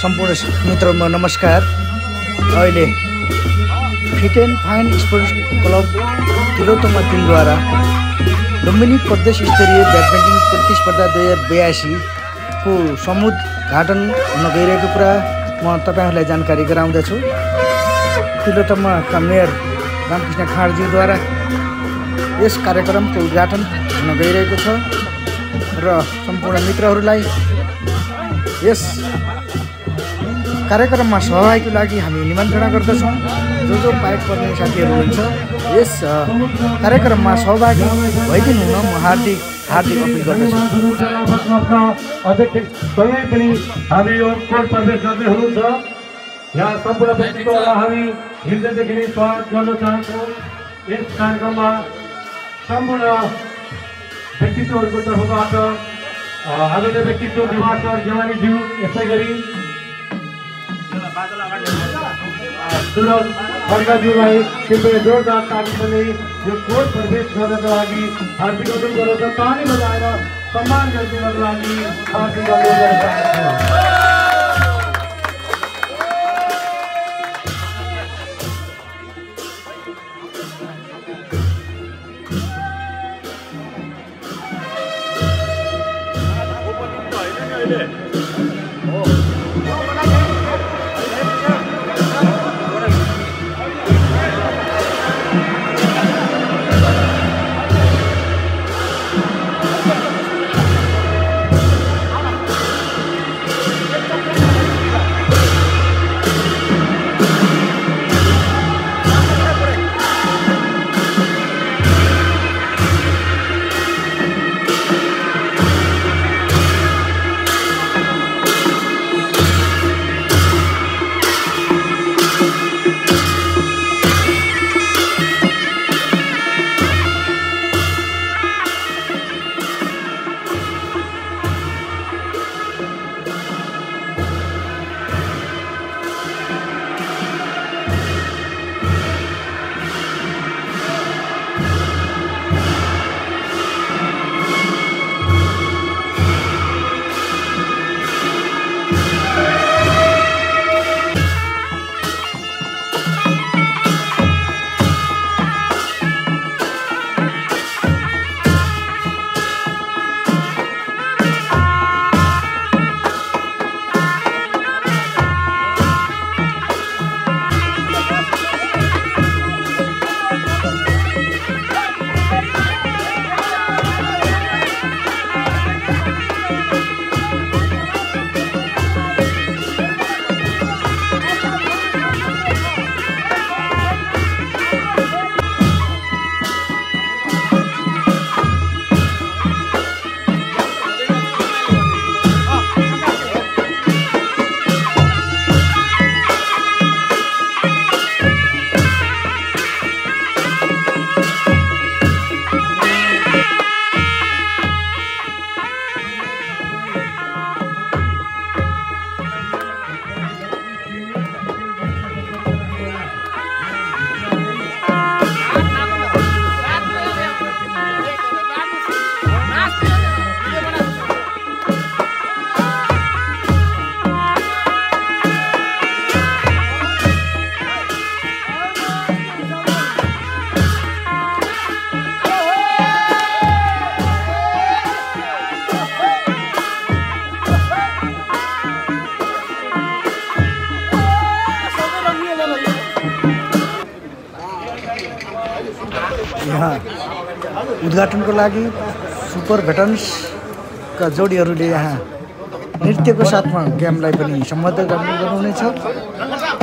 सम्पूर्ण मित्रहरुमा नमस्कार। अहिले fit and fine sports club Tilottama 3 द्वारा लुम्बिनी प्रदेश स्तरीय ब्याडमिन्टन प्रतिस्पर्धा 2082 को समुद्घाटन हुन गइरहेको कुरा म तपाईहरुलाई जानकारी गराउँदछु। तिलोत्तमाका मेयर रामकृष्ण खाँडजी द्वारा यस कार्यक्रमको उद्घाटन हुन गइरहेको छ र सम्पूर्ण मित्रहरुलाई यस कार्यक्रममा सहभागीको लागि हामी निमन्त्रणा गर्दछौं। जो बाहेक पर्ने साथीहरु हुनुहुन्छ यस कार्यक्रममा सहभागी भइदिनु हुन म हार्दिक अपील गर्दछु। अध्यक्ष स्वयं पनि हामी यो कोर्ट प्रवेश गर्ने हुनुहुन्छ। यहाँ सम्पूर्ण व्यक्तित्वलाई हामी हृदयदेखि नै स्वागत गर्न चाहन्छौँ। यस कार्यक्रममा सम्पूर्ण व्यक्तित्वहरूको तर्फबाट आदरणीय व्यक्तित्व दिवाकर गेवालीज्यू, यसै गरी सुरज खड्काज्यूलाई कृपया जोरदार तालीले यो कोर्ट प्रवेश गर्नको लागि हार्दिक अनुरोध गर्दछ। ताली बजाएर सम्मान गरिदिनको लागि हार्दिक अनुरोध गर्न चाहन्छु। यहाँ उद्घाटनको लागि सुपर भेटरन्सका जोडीहरूले यहाँ नृत्यको साथमा गेमलाई पनि सम्बोधन गर्नुहुनेछ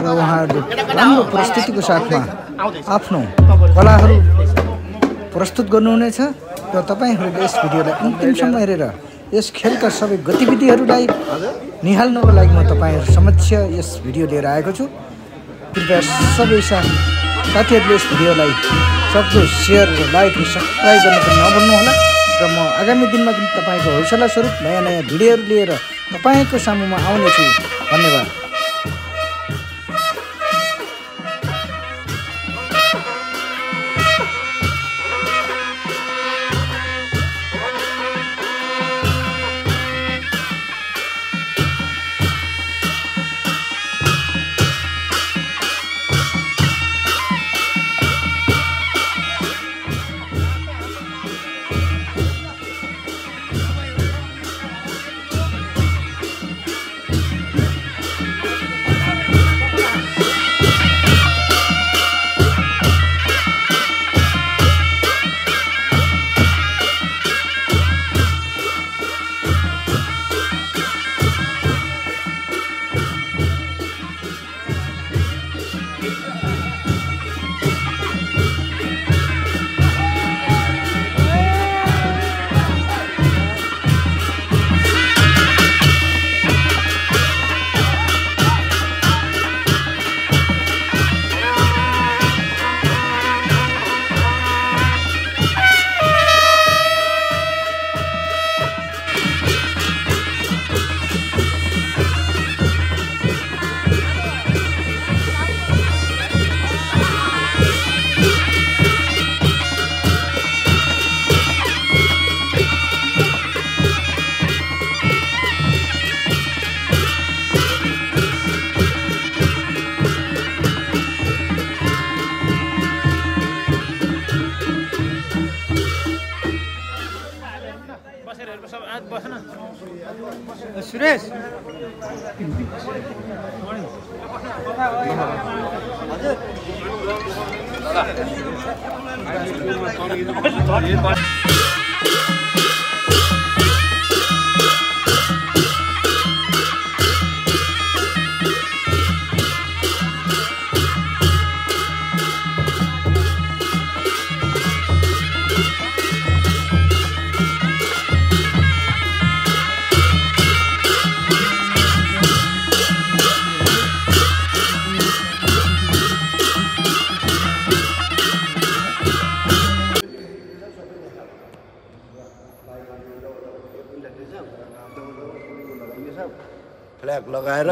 र उहाँहरूले राम्रो प्रस्तुतिको साथमा आफ्नो कलाहरू प्रस्तुत गर्नुहुनेछ र तपाईहरुले यस भिडियोलाई अन्तिमसम्म हेरेर यस खेलका सबै गतिविधिहरूलाई निहाल्नको लागि म तपाईहरु समक्ष यस भिडियो लिएर आएको छु। कृपया सबै साथीहरुले यस भिडियोलाई सक्दो शेयर र लाइक र सब्स्क्राइब गर्न पनि नभुल्नुहोला र म आगामी दिनमा पनि तपाईको हौसला स्वरूप नयाँ भिडियोहरू लिएर तपाईको सामुमा आउने छु। धन्यवाद। सुरेश फ्ल्याग लगाएर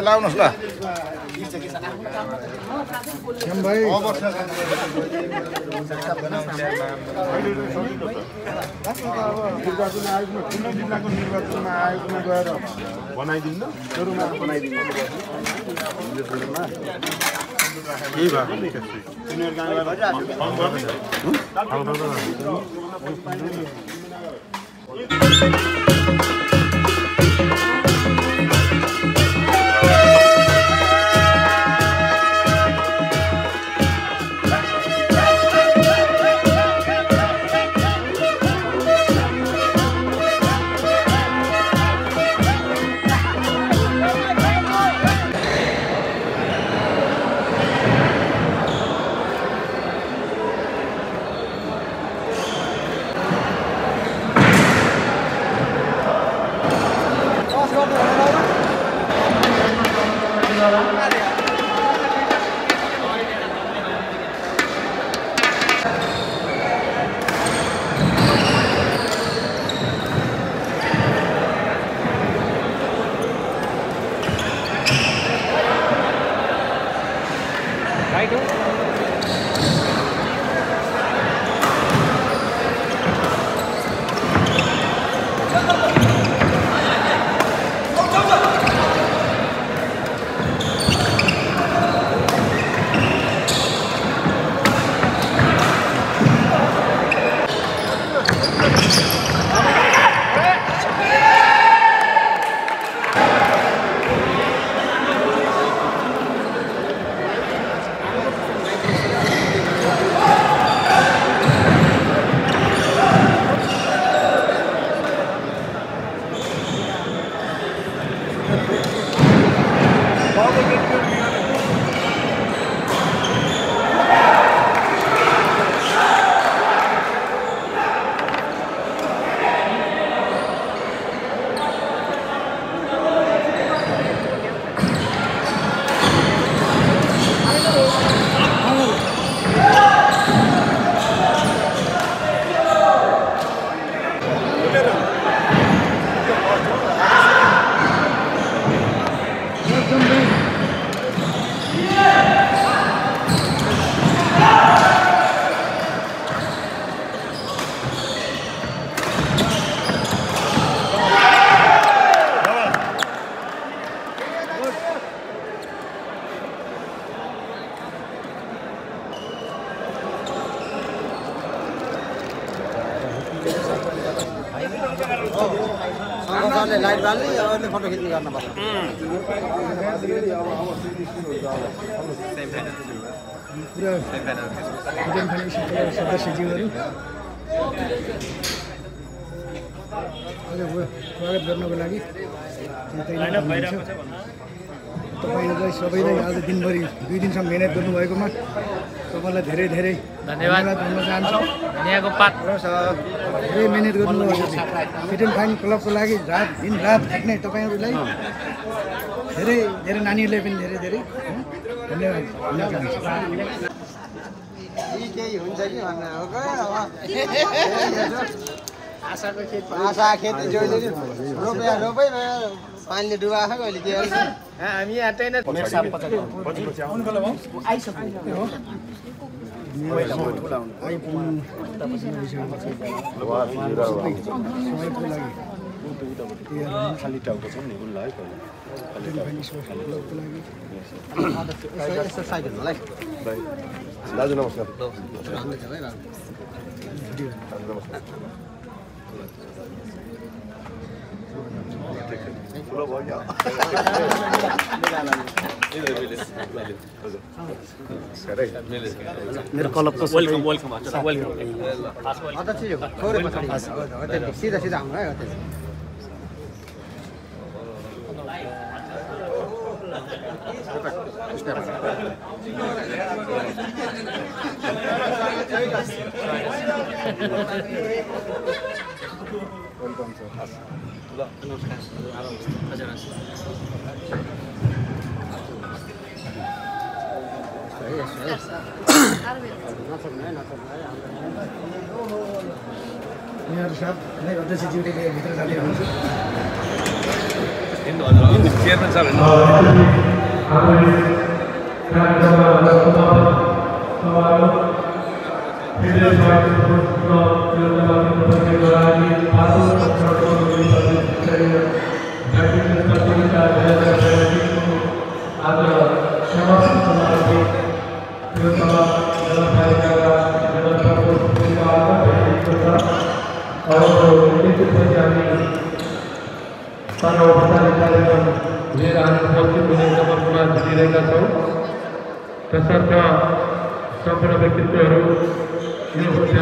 लाउनुहोस् ल निर्वाचनमा आयोगमा गएर बनाइदिनु सुरुमा बनाइदिनु के लाइट बाल्ने अनि फोटो खिच्ने गर्न पर्छ पुरा सदस्यज्यूहरू स्वागत गर्नको लागि तपाईँहरूलाई सबैलाई आज दिनभरि 2 दिनसम्म मिहिनेत गर्नुभएकोमा तपाईँलाई धेरै धेरै धन्यवाद भन्न चाहन्छु। धेरै मिहिनेत गर्नुभएको छ फिट एन्ड फाइन क्लबको लागि दिन रात खट्ने तपाईँहरूलाई धेरै धेरै नानीहरूलाई पनि धेरै धेरै धन्यवाद भन्न चाहन्छु। केही हुन्छ कि भन्ने हो आशा खेती जोड्दै रोपै पानीले डुबाएको अहिले के गर्छ हामी यहाँ खाली टाउको छ नि उनलाई दाजु नमस्कार। मेरो क्लबको वेलकम सिधा सिधा आउनु है यहाँहरू सब अध्यक्षज्यूले भित्र जाँदै हुनुहुन्छ। तसर्थ सम्पूर्ण व्यक्तित्वहरू यो व्यवस्था